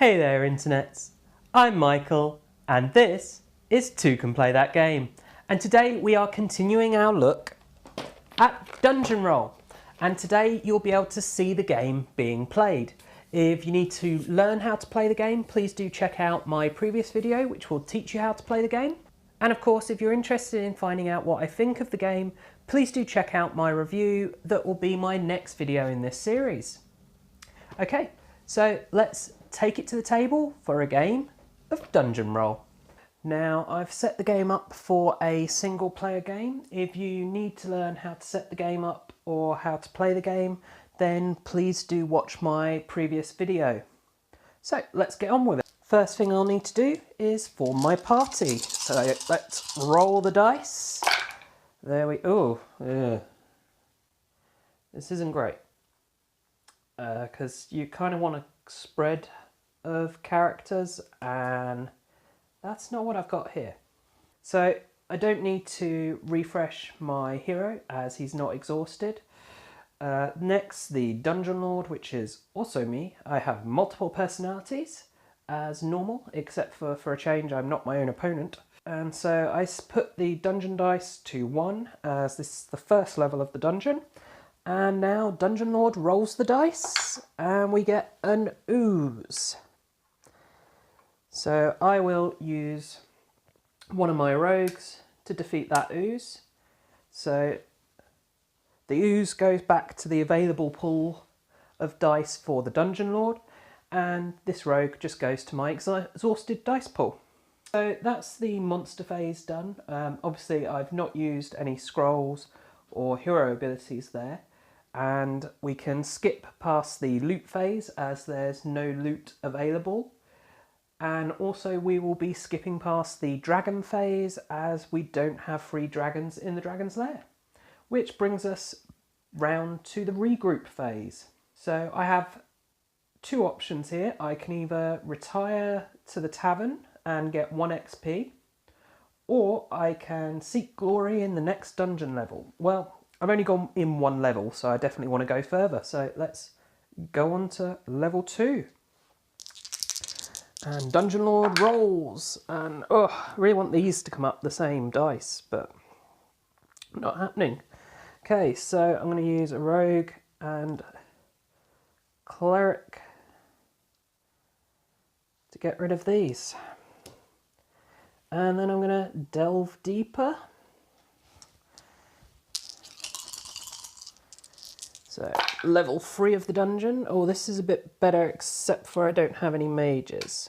Hey there internets, I'm Michael and this is Toucan Play That Game, and today we are continuing our look at Dungeon Roll, and today you'll be able to see the game being played. If you need to learn how to play the game, please do check out my previous video which will teach you how to play the game. And of course, if you're interested in finding out what I think of the game, please do check out my review that will be my next video in this series. Okay, so let's take it to the table for a game of Dungeon Roll. Now, I've set the game up for a single player game. If you need to learn how to set the game up or how to play the game, then please do watch my previous video. So let's get on with it. First thing I'll need to do is form my party. So let's roll the dice. There we, this isn't great. Because you kind of want a spread of characters, and that's not what I've got here. So I don't need to refresh my hero as he's not exhausted. Next, the Dungeon Lord, which is also me. I have multiple personalities as normal, except for a change, I'm not my own opponent. And so I put the dungeon dice to 1 as this is the first level of the dungeon. And now Dungeon Lord rolls the dice and we get an ooze. So I will use one of my rogues to defeat that ooze. So the ooze goes back to the available pool of dice for the Dungeon Lord, and this rogue just goes to my exhausted dice pool. So that's the monster phase done. Obviously I've not used any scrolls or hero abilities there, and we can skip past the loot phase as there's no loot available. And also we will be skipping past the dragon phase as we don't have free dragons in the dragon's lair. Which brings us round to the regroup phase. So I have two options here. I can either retire to the tavern and get 1 XP, or I can seek glory in the next dungeon level. Well, I've only gone in 1 level, so I definitely want to go further. So let's go on to level 2. And Dungeon Lord rolls, and I really want these to come up the same dice, but not happening. Okay, so I'm going to use a rogue and cleric to get rid of these. And then I'm going to delve deeper. So, level 3 of the dungeon. Oh, this is a bit better, except for I don't have any mages.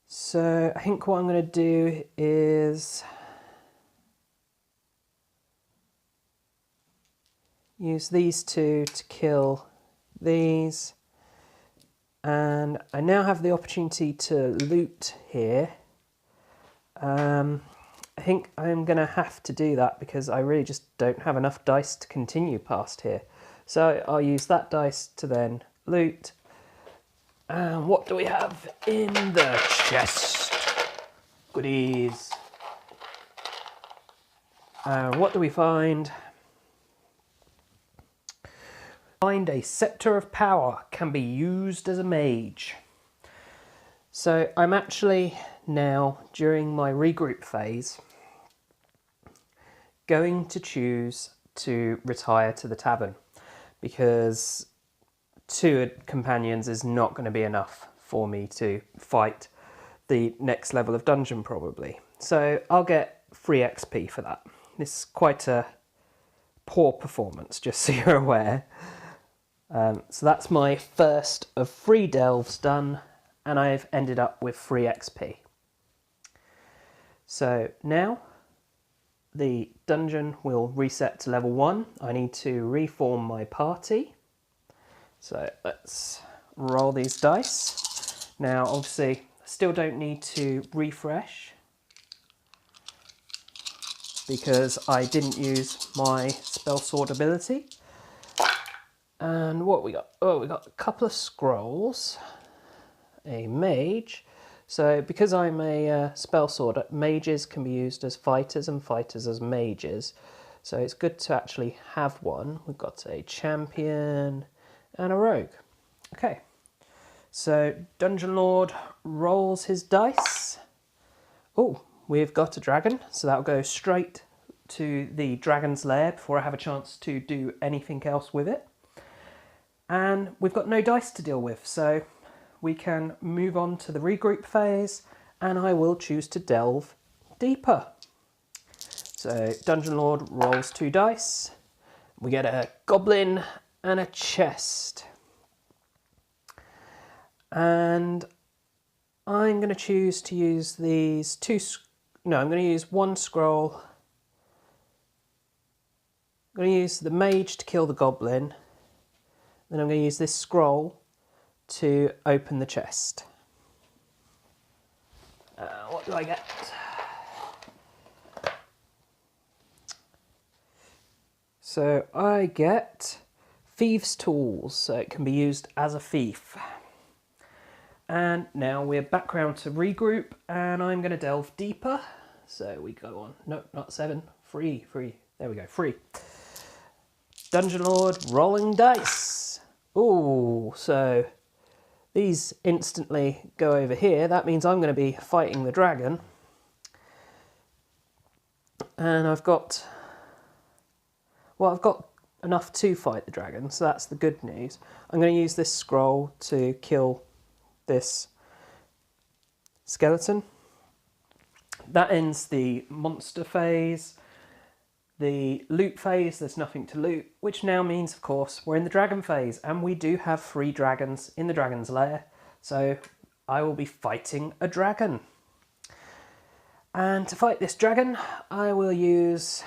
So, I think what I'm going to do is use these two to kill these. And I now have the opportunity to loot here. I think I'm going to have to do that because I really just don't have enough dice to continue past here. So I'll use that dice to then loot. And what do we have in the chest? Goodies. What do we find? Find a scepter of power, can be used as a mage. So I'm actually now, during my regroup phase, going to choose to retire to the tavern because 2 companions is not going to be enough for me to fight the next level of dungeon probably. So I'll get free XP for that. This is quite a poor performance, just so you're aware. So that's my first of 3 delves done, and I've ended up with free XP. So now the dungeon will reset to level 1. I need to reform my party. So let's roll these dice. Now obviously I still don't need to refresh because I didn't use my spell sword ability. And what we got? Oh, we got a couple of scrolls, a mage. So because I'm a spell sword, mages can be used as fighters and fighters as mages. So it's good to actually have one. We've got a champion and a rogue. Okay, So Dungeon Lord rolls his dice. Oh, we've got a dragon, so that'll go straight to the dragon's lair before I have a chance to do anything else with it. And we've got no dice to deal with, so we can move on to the regroup phase, and I will choose to delve deeper. So Dungeon Lord rolls 2 dice. We get a goblin and a chest. And I'm going to choose to use these I'm going to use 1 scroll. I'm going to use the mage to kill the goblin. Then I'm going to use this scroll to open the chest. What do I get? So I get Thieves' Tools, so it can be used as a thief. And now we're back round to regroup, and I'm going to delve deeper. So we go on, no, not 7, 3, there we go, 3. Dungeon Lord rolling dice. Ooh, so these instantly go over here. That means I'm going to be fighting the dragon. And I've got enough to fight the dragon, so that's the good news. I'm going to use this scroll to kill this skeleton. That ends the monster phase. The loot phase, there's nothing to loot, which now means, of course, we're in the dragon phase, and we do have 3 dragons in the dragon's lair, so I will be fighting a dragon. And to fight this dragon, I will use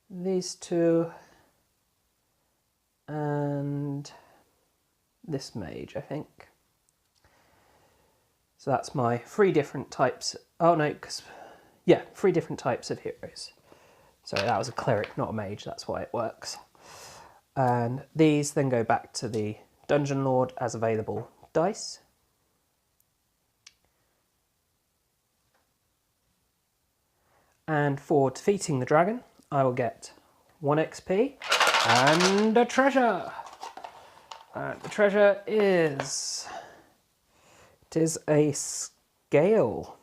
these 2 and this mage, I think. So that's my 3 different types. Oh no, 3 different types of heroes. Sorry, that was a cleric, not a mage, that's why it works. And these then go back to the Dungeon Lord as available dice. And for defeating the dragon, I will get 1 XP and a treasure. And the treasure is... it is a scale.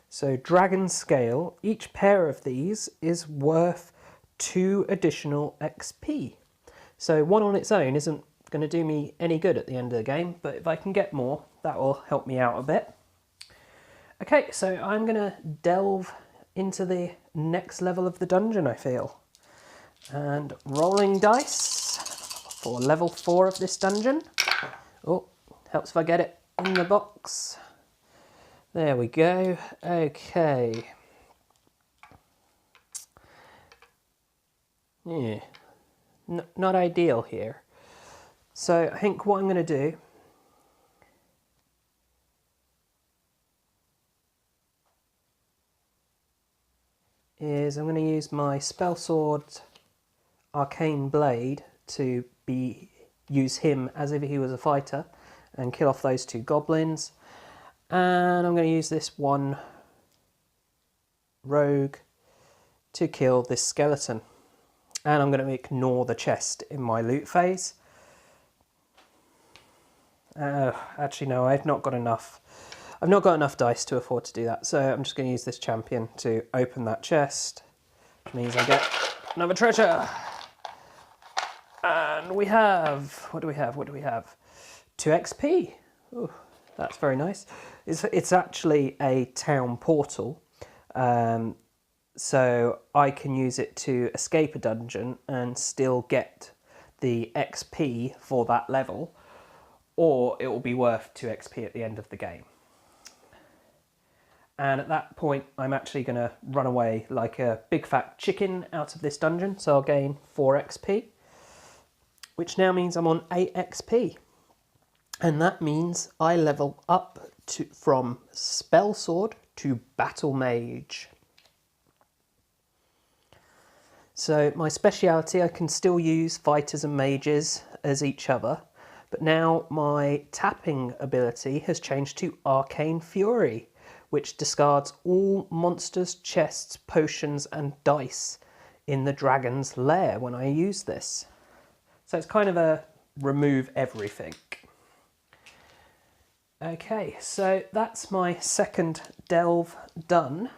So dragon scale, each pair of these is worth 2 additional XP. So 1 on its own isn't going to do me any good at the end of the game, but if I can get more, that will help me out a bit. Okay, so I'm going to delve into the next level of the dungeon, I feel. And rolling dice for level 4 of this dungeon. Oh, helps if I get it in the box. There we go. Okay. Yeah, not ideal here. So I think what I'm going to do is I'm going to use my spell sword arcane blade to use him as if he was a fighter and kill off those 2 goblins. And I'm going to use this 1 rogue to kill this skeleton. And I'm going to ignore the chest in my loot phase. Actually no, I've not got enough dice to afford to do that, so I'm just going to use this champion to open that chest, which means I get another treasure. And we have, what do we have? 2 XP. Ooh, that's very nice. It's actually a town portal, so I can use it to escape a dungeon and still get the XP for that level, or it will be worth 2 XP at the end of the game. And at that point, I'm actually going to run away like a big fat chicken out of this dungeon, so I'll gain 4 XP, which now means I'm on 8 XP. And that means I level up from spell sword to battle mage. So my speciality, I can still use fighters and mages as each other, but now my tapping ability has changed to Arcane Fury, which discards all monsters, chests, potions and dice in the dragon's lair when I use this. So it's kind of a remove everything. Okay, so that's my second delve done.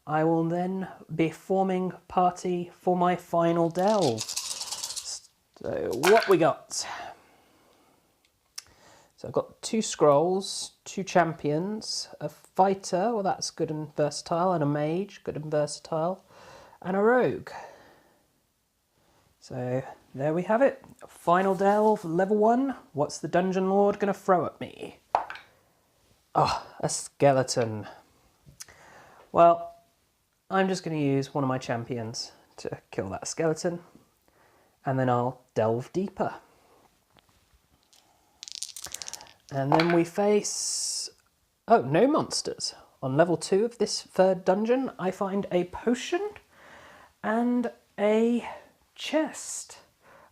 I will then be forming party for my final delve. So what we got? So I've got 2 scrolls, 2 champions, a fighter, well that's good and versatile, and a mage, good and versatile, and a rogue. So there we have it. Final delve, level 1. What's the Dungeon Lord going to throw at me? Oh, a skeleton. Well, I'm just going to use one of my champions to kill that skeleton, and then I'll delve deeper. And then we face... oh, no monsters. On level 2 of this third dungeon, I find a potion and a chest.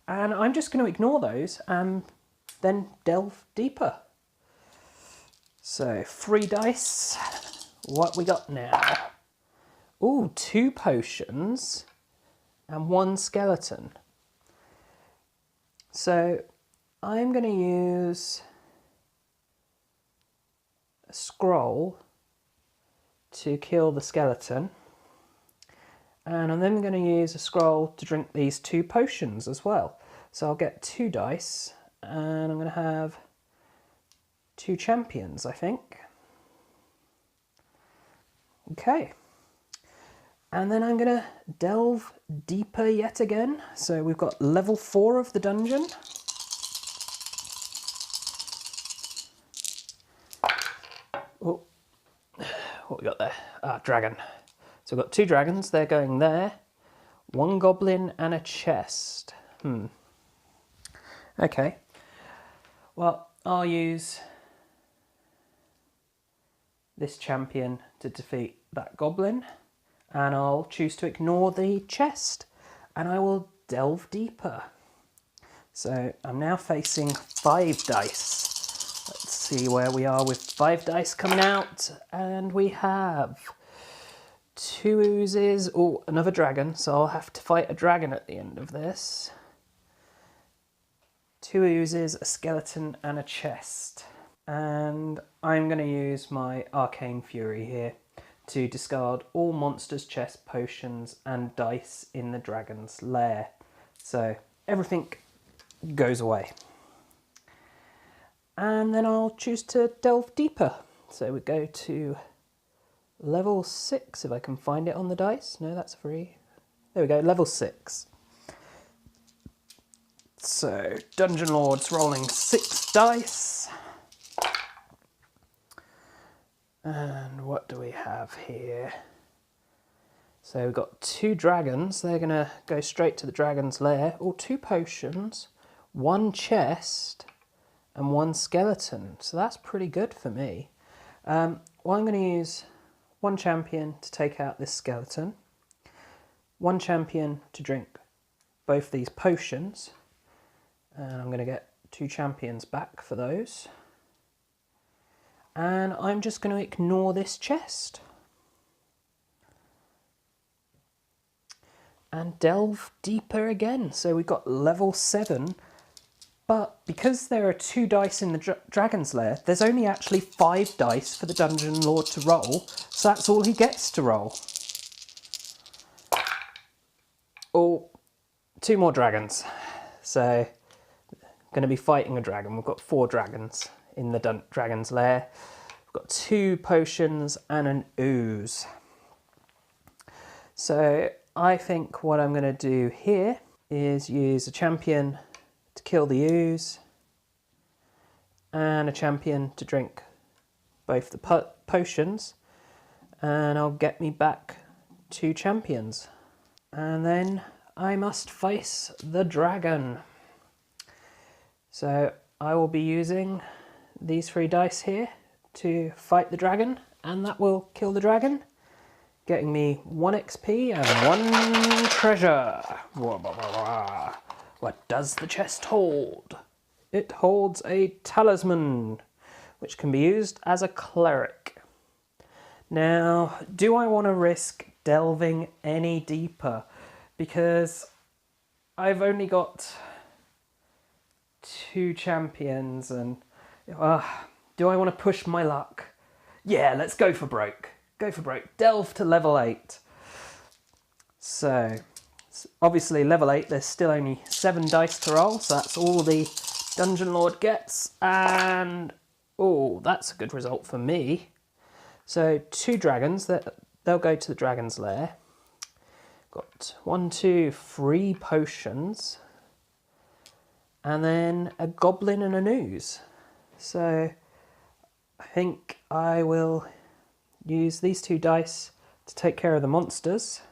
And I'm just going to ignore those and then delve deeper. So, 3 dice. What we got now? Ooh, 2 potions and 1 skeleton. So, I'm going to use a scroll to kill the skeleton, and I'm then going to use a scroll to drink these 2 potions as well. So I'll get 2 dice, and I'm going to have 2 champions, I think. Okay, and then I'm going to delve deeper yet again. So we've got level 4 of the dungeon. Oh, what we got there? Ah, dragon. So we've got 2 dragons, they're going there. 1 goblin and a chest. Okay. Well, I'll use this champion to defeat that goblin, and I'll choose to ignore the chest, and I will delve deeper. So I'm now facing 5 dice. Let's see where we are with 5 dice coming out, and we have 2 oozes, oh, another dragon, so I'll have to fight a dragon at the end of this. 2 oozes, a skeleton and a chest. And I'm going to use my Arcane Fury here to discard all monsters, chests, potions and dice in the dragon's lair. So everything goes away. And then I'll choose to delve deeper. So we go to level 6, if I can find it on the dice. No, that's free. There we go, level 6. So, Dungeon Lord's rolling 6 dice. And what do we have here? So we've got 2 dragons. They're going to go straight to the dragon's lair. Or 2 potions, 1 chest, and 1 skeleton. So that's pretty good for me. Well, I'm going to use 1 champion to take out this skeleton, 1 champion to drink both these potions, and I'm going to get 2 champions back for those. And I'm just going to ignore this chest and delve deeper again. So we've got level 7. But because there are 2 dice in the dragon's lair, there's only actually 5 dice for the Dungeon Lord to roll, so that's all he gets to roll. Oh, 2 more dragons. So, going to be fighting a dragon. We've got 4 dragons in the dragon's lair. We've got 2 potions and an ooze. So, I think what I'm going to do here is use a champion to kill the ooze, and a champion to drink both the potions, and I'll get me back 2 champions. And then I must face the dragon. So I will be using these 3 dice here to fight the dragon, and that will kill the dragon, getting me 1 XP and 1 treasure. What does the chest hold? It holds a talisman, which can be used as a cleric. Now, do I want to risk delving any deeper? because I've only got 2 champions and do I want to push my luck? Yeah, let's go for broke. Go for broke. Delve to level 8. So, obviously level 8, there's still only 7 dice to roll, so that's all the Dungeon Lord gets. And, oh, that's a good result for me. So, 2 dragons, they'll go to the dragon's lair. Got 1, 2, 3 potions. And then a goblin and an ooze. So, I think I will use these 2 dice to take care of the monsters.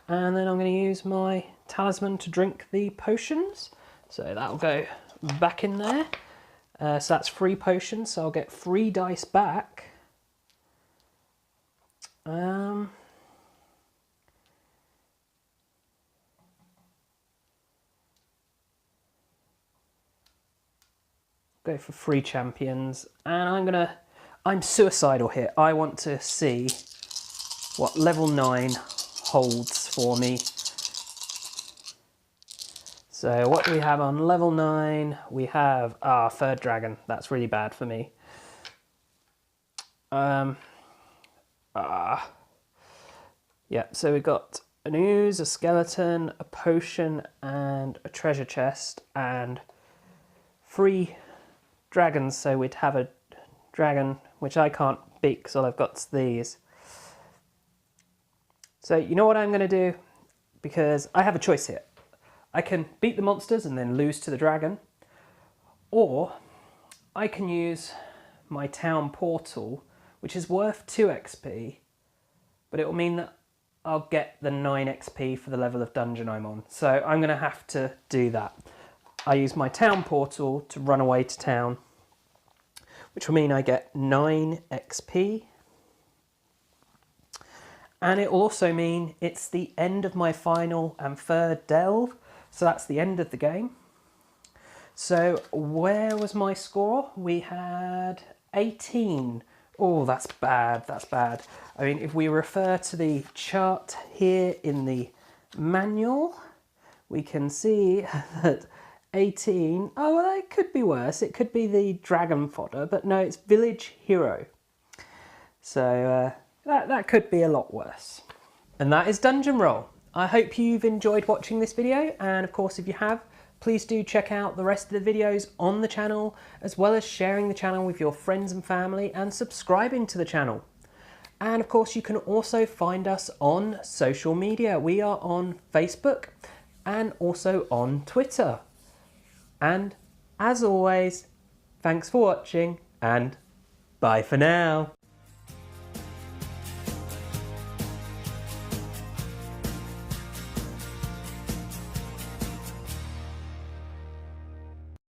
And then I'm going to use my talisman to drink the potions. So that'll go back in there. So that's 3 potions, so I'll get 3 dice back. Go for 3 champions. And I'm suicidal here. I want to see what level 9 holds for me. So what do we have on level 9? We have 3rd dragon. That's really bad for me. Yeah, so we've got an ooze, a skeleton, a potion, and a treasure chest, and 3 dragons. So we'd have a dragon, which I can't beat because all I've got is these. So you know what I'm going to do? Because I have a choice here. I can beat the monsters and then lose to the dragon, or I can use my town portal, which is worth 2 XP, but it will mean that I'll get the 9 XP for the level of dungeon I'm on. So I'm going to have to do that. I use my town portal to run away to town, which will mean I get 9 XP. And it will also mean it's the end of my final and 3rd delve. So that's the end of the game. So where was my score? We had 18. Oh, that's bad, that's bad. I mean, if we refer to the chart here in the manual, we can see that 18, oh, well, it could be worse. It could be the dragon fodder, but no, it's village hero. So that could be a lot worse. And that is Dungeon Roll. I hope you've enjoyed watching this video, and of course if you have, please do check out the rest of the videos on the channel, as well as sharing the channel with your friends and family and subscribing to the channel. And of course you can also find us on social media. We are on Facebook and also on Twitter. And as always, thanks for watching and bye for now.